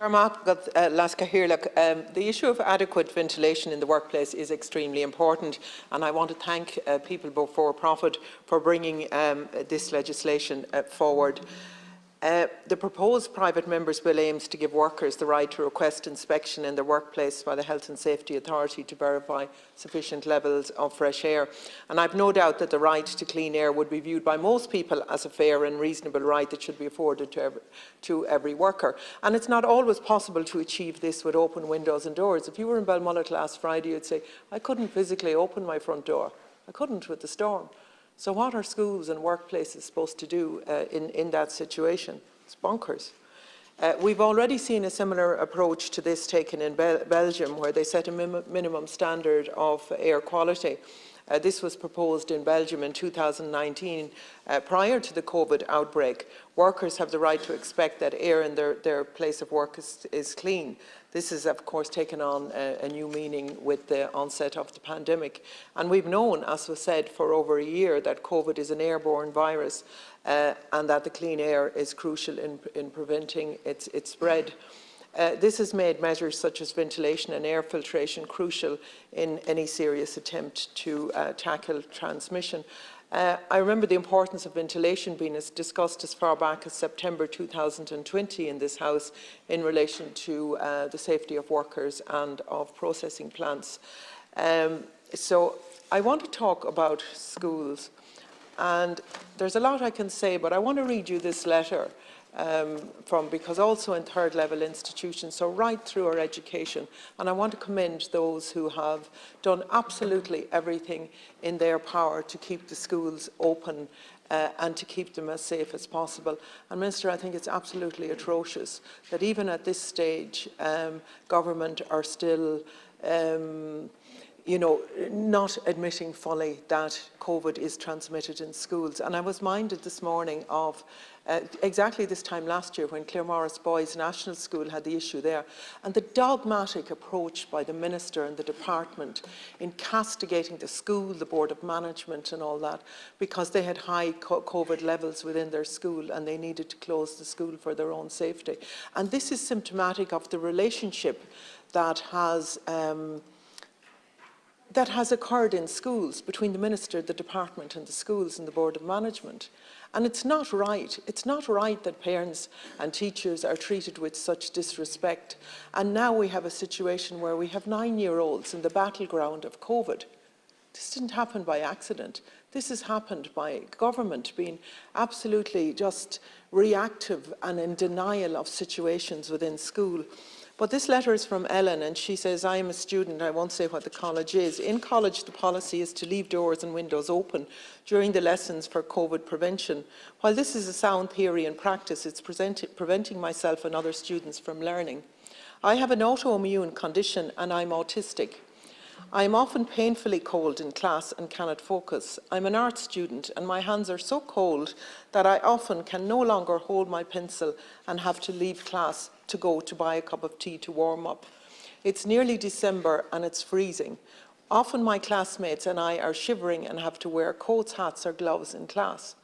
The issue of adequate ventilation in the workplace is extremely important, and I want to thank People Before Profit for bringing this legislation forward. The proposed private members' bill aims to give workers the right to request inspection in their workplace by the Health and Safety Authority to verify sufficient levels of fresh air. And I've no doubt that the right to clean air would be viewed by most people as a fair and reasonable right that should be afforded to every worker. And it's not always possible to achieve this with open windows and doors. If you were in Balmulloch last Friday, you'd say, I couldn't physically open my front door. I couldn't with the storm. So what are schools and workplaces supposed to do in that situation? It's bonkers. We've already seen a similar approach to this taken in Belgium, where they set a minimum standard of air quality. This was proposed in Belgium in 2019, prior to the COVID outbreak. Workers have the right to expect that air in their place of work is clean. This has, of course, taken on a new meaning with the onset of the pandemic. And we've known, as was said, for over a year that COVID is an airborne virus and that the clean air is crucial in preventing its spread. This has made measures such as ventilation and air filtration crucial in any serious attempt to tackle transmission. I remember the importance of ventilation being discussed as far back as September 2020 in this House in relation to the safety of workers and of processing plants. So I want to talk about schools, and there's a lot I can say, but I want to read you this letter because also in third level institutions, so right through our education. And I want to commend those who have done absolutely everything in their power to keep the schools open and to keep them as safe as possible. And Minister, I think it's absolutely atrocious that even at this stage, government are still not admitting fully that COVID is transmitted in schools. And I was minded this morning of exactly this time last year when Claremorris Boys National School had the issue there, and the dogmatic approach by the Minister and the Department in castigating the school, the Board of Management and all that, because they had high COVID levels within their school and they needed to close the school for their own safety. And this is symptomatic of the relationship that has occurred in schools between the Minister, the Department and the schools and the Board of Management. And it's not right. It's not right that parents and teachers are treated with such disrespect. And now we have a situation where we have 9-year-olds in the battleground of COVID. This didn't happen by accident. This has happened by government being absolutely just reactive and in denial of situations within school. But this letter is from Ellen, and she says, I am a student, I won't say what the college is. In college, the policy is to leave doors and windows open during the lessons for COVID prevention. While this is a sound theory and practice, it's preventing myself and other students from learning. I have an autoimmune condition and I'm autistic. I am often painfully cold in class and cannot focus. I'm an art student and my hands are so cold that I often can no longer hold my pencil and have to leave class to go to buy a cup of tea to warm up. It's nearly December and it's freezing. Often my classmates and I are shivering and have to wear coats, hats or gloves in class.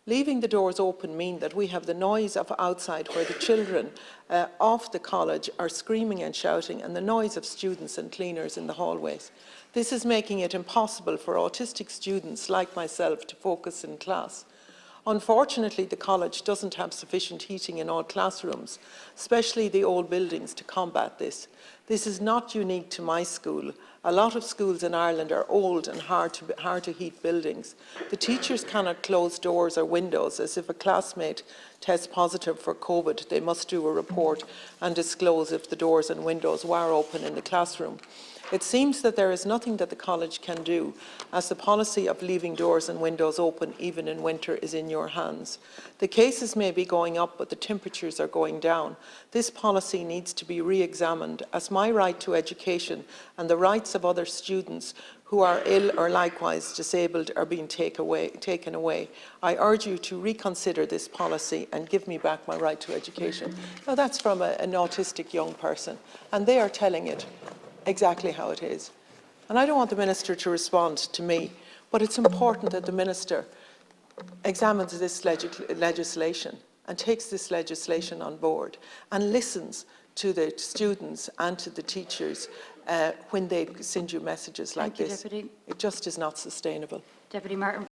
Leaving the doors open means that we have the noise of outside where the children of the college are screaming and shouting and the noise of students and cleaners in the hallways. This is making it impossible for autistic students like myself to focus in class. Unfortunately, the college doesn't have sufficient heating in all classrooms, especially the old buildings, to combat this. This is not unique to my school. A lot of schools in Ireland are old and hard to heat buildings. The teachers cannot close doors or windows, as if a classmate tests positive for COVID, they must do a report and disclose if the doors and windows were open in the classroom. It seems that there is nothing that the college can do, as the policy of leaving doors and windows open even in winter is in your hands. The cases may be going up, but the temperatures are going down. This policy needs to be re-examined, as my right to education and the rights of other students who are ill or likewise disabled are being taken away. I urge you to reconsider this policy and give me back my right to education. Now that's from an autistic young person, and they are telling it exactly how it is. And I don't want the Minister to respond to me, but it's important that the Minister examines this legislation and takes this legislation on board and listens to the students and to the teachers when they send you messages like this. Deputy. It just is not sustainable. Deputy Martin.